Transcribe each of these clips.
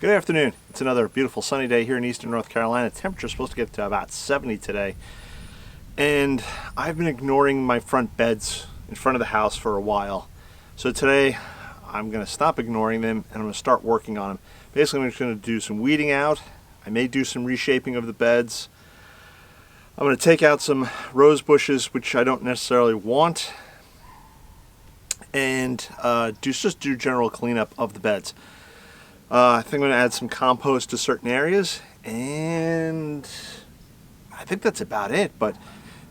Good afternoon. It's another beautiful sunny day here in eastern North Carolina. Temperature's supposed to get to about 70 today. And I've been ignoring my front beds in front of the house for a while. So today I'm going to stop ignoring them and I'm going to start working on them. Basically, I'm just going to do some weeding out. I may do some reshaping of the beds. I'm going to take out some rose bushes which I don't necessarily want, and just do general cleanup of the beds. I think I'm going to add some compost to certain areas, and I think that's about it. But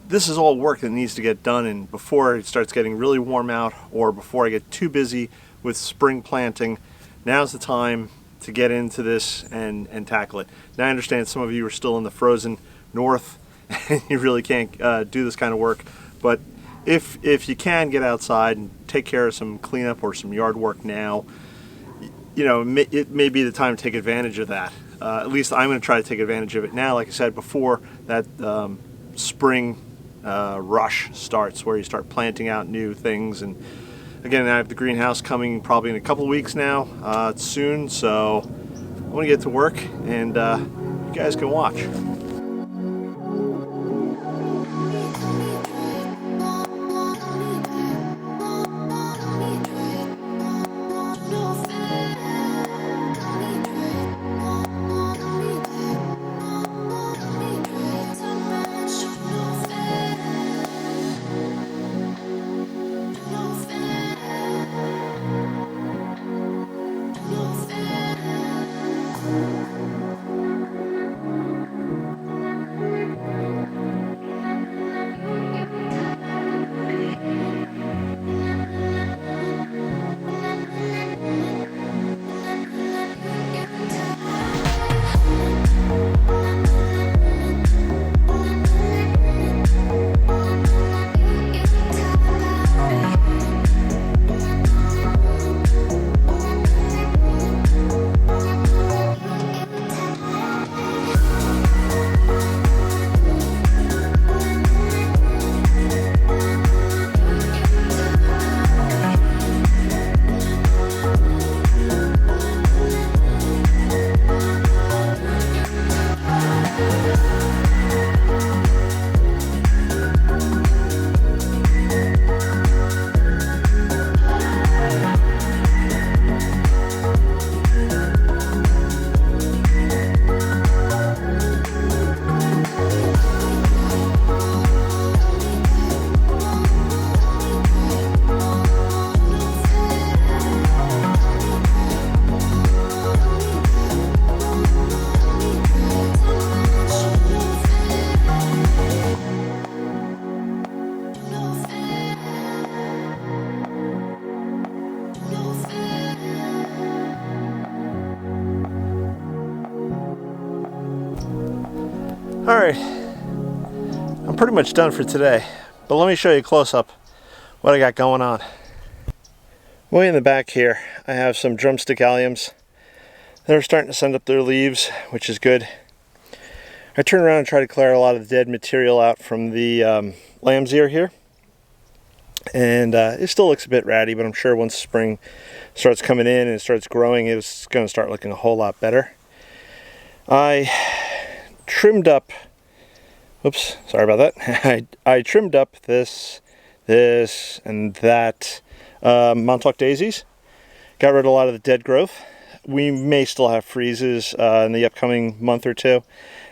this is all work that needs to get done, and before it starts getting really warm out or before I get too busy with spring planting, now's the time to get into this and tackle it. Now I understand some of you are still in the frozen north and you really can't do this kind of work, but if you can get outside and take care of some cleanup or some yard work now, you know, it may be the time to take advantage of that. At least I'm going to try to take advantage of it now, like I said, before that spring rush starts, where you start planting out new things. And again, I have the greenhouse coming probably in a couple weeks now, soon, so I'm going to get to work, and you guys can watch. Alright, I'm pretty much done for today, but let me show you close up what I got going on. Way in the back here, I have some drumstick alliums that are starting to send up their leaves, which is good. I turn around and try to clear a lot of the dead material out from the lamb's ear here, and it still looks a bit ratty, but I'm sure once spring starts coming in and it starts growing, it's going to start looking a whole lot better. I trimmed up, oops, sorry about that. I trimmed up this, and that Montauk daisies. Got rid of a lot of the dead growth. We may still have freezes in the upcoming month or two,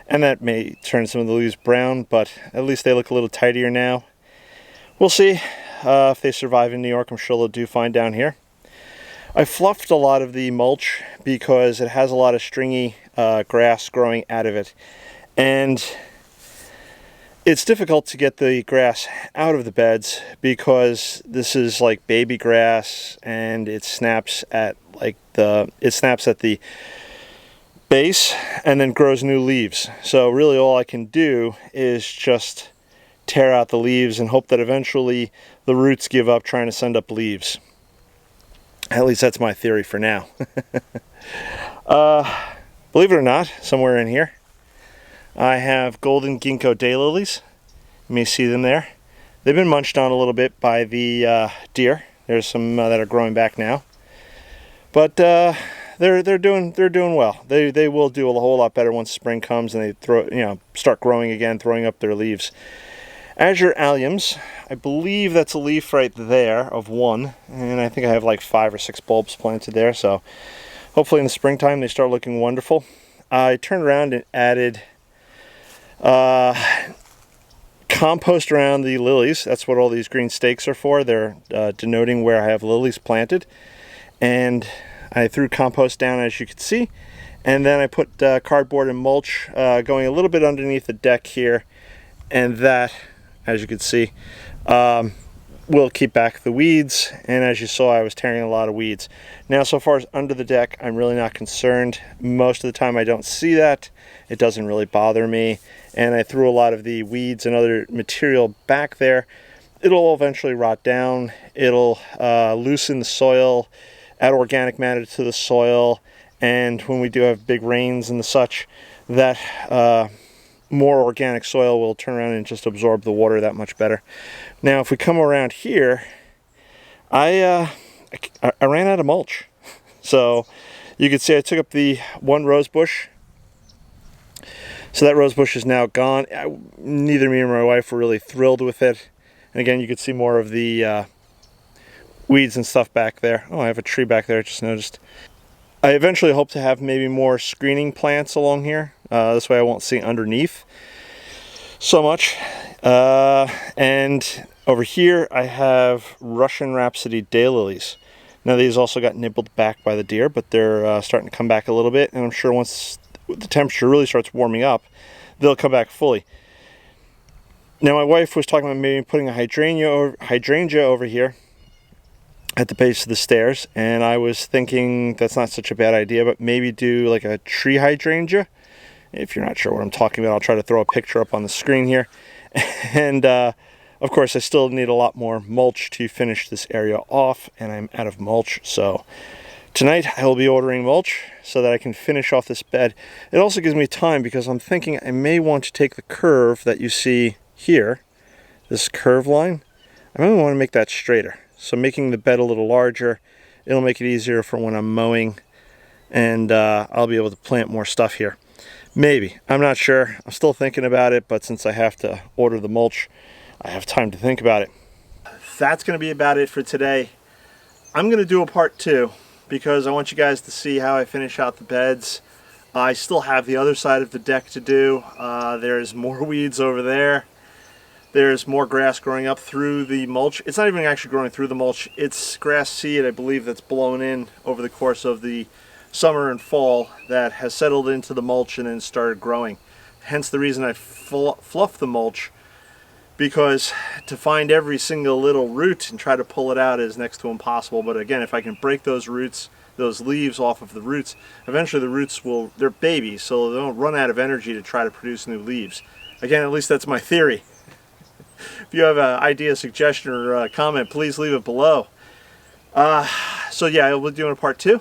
and that may turn some of the leaves brown, but at least they look a little tidier now. We'll see if they survive in New York. I'm sure they'll do fine down here. I fluffed a lot of the mulch because it has a lot of stringy grass growing out of it, and it's difficult to get the grass out of the beds because this is like baby grass, and it snaps at the base and then grows new leaves. So really all I can do is just tear out the leaves and hope that eventually the roots give up trying to send up leaves. At least that's my theory for now. Believe it or not, somewhere in here I have golden ginkgo daylilies. You may see them there. They've been munched on a little bit by the deer. There's some that are growing back now. But they're doing well. They will do a whole lot better once spring comes and they start growing again, throwing up their leaves. Azure alliums, I believe that's a leaf right there of one, and I think I have like 5 or 6 bulbs planted there, so hopefully in the springtime they start looking wonderful. I turned around and added compost around the lilies. That's what all these green stakes are for. They're denoting where I have lilies planted. And I threw compost down, as you can see, and then I put cardboard and mulch going a little bit underneath the deck here, and that, as you can see, will keep back the weeds. And as you saw, I was tearing a lot of weeds. Now, so far as under the deck, I'm really not concerned. Most of the time I don't see that. It doesn't really bother me. And I threw a lot of the weeds and other material back there. It'll eventually rot down. It'll loosen the soil, add organic matter to the soil, and when we do have big rains and the such, that more organic soil will turn around and just absorb the water that much better. Now, if we come around here, I ran out of mulch. So you can see I took up the one rose bush. So that rose bush is now gone. Neither me or my wife were really thrilled with it. And again, you can see more of the weeds and stuff back there. Oh, I have a tree back there, I just noticed. I eventually hope to have maybe more screening plants along here. This way I won't see underneath so much. And over here I have Russian Rhapsody daylilies. Now these also got nibbled back by the deer, but they're starting to come back a little bit. And I'm sure once the temperature really starts warming up, they'll come back fully. Now my wife was talking about maybe putting a hydrangea over here at the base of the stairs, and I was thinking that's not such a bad idea, but maybe do like a tree hydrangea. If you're not sure what I'm talking about, I'll try to throw a picture up on the screen here. And of course I still need a lot more mulch to finish this area off, and I'm out of mulch, so tonight I will be ordering mulch so that I can finish off this bed. It also gives me time because I'm thinking I may want to take the curve that you see here, this curve line, I may want to make that straighter. So making the bed a little larger, it'll make it easier for when I'm mowing, and I'll be able to plant more stuff here. Maybe. I'm not sure. I'm still thinking about it, but since I have to order the mulch, I have time to think about it. That's going to be about it for today. I'm going to do a part 2 because I want you guys to see how I finish out the beds. I still have the other side of the deck to do. There's more weeds over there. There's more grass growing up through the mulch. It's not even actually growing through the mulch. It's grass seed, I believe, that's blown in over the course of the summer and fall that has settled into the mulch and then started growing. Hence the reason I fluff the mulch, because to find every single little root and try to pull it out is next to impossible. But again, if I can break those roots, those leaves off of the roots, eventually the roots they're babies, so they don't run out of energy to try to produce new leaves. Again, at least that's my theory. If you have an idea, suggestion, or a comment, please leave it below. So yeah, we'll be doing a part 2.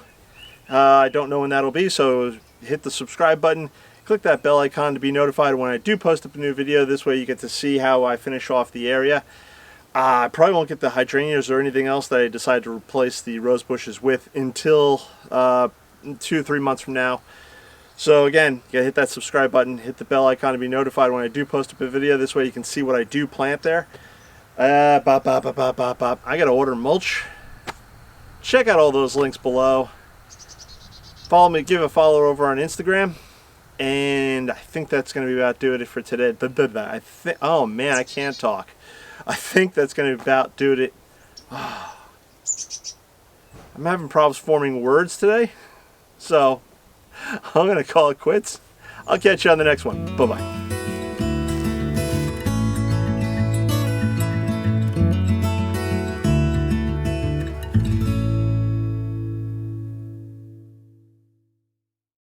I don't know when that'll be, so hit the subscribe button, click that bell icon to be notified when I do post up a new video. This way you get to see how I finish off the area. I probably won't get the hydrangeas or anything else that I decide to replace the rose bushes with until 2 or 3 months from now. So again, you gotta hit that subscribe button, hit the bell icon to be notified when I do post up a video. This way you can see what I do plant there. I gotta order mulch. Check out all those links below. Follow me, give a follow over on Instagram. And I think that's gonna be about doing it for today. Oh man, I can't talk. I think that's gonna be about doing it. I'm having problems forming words today. So I'm going to call it quits. I'll catch you on the next one. Bye-bye.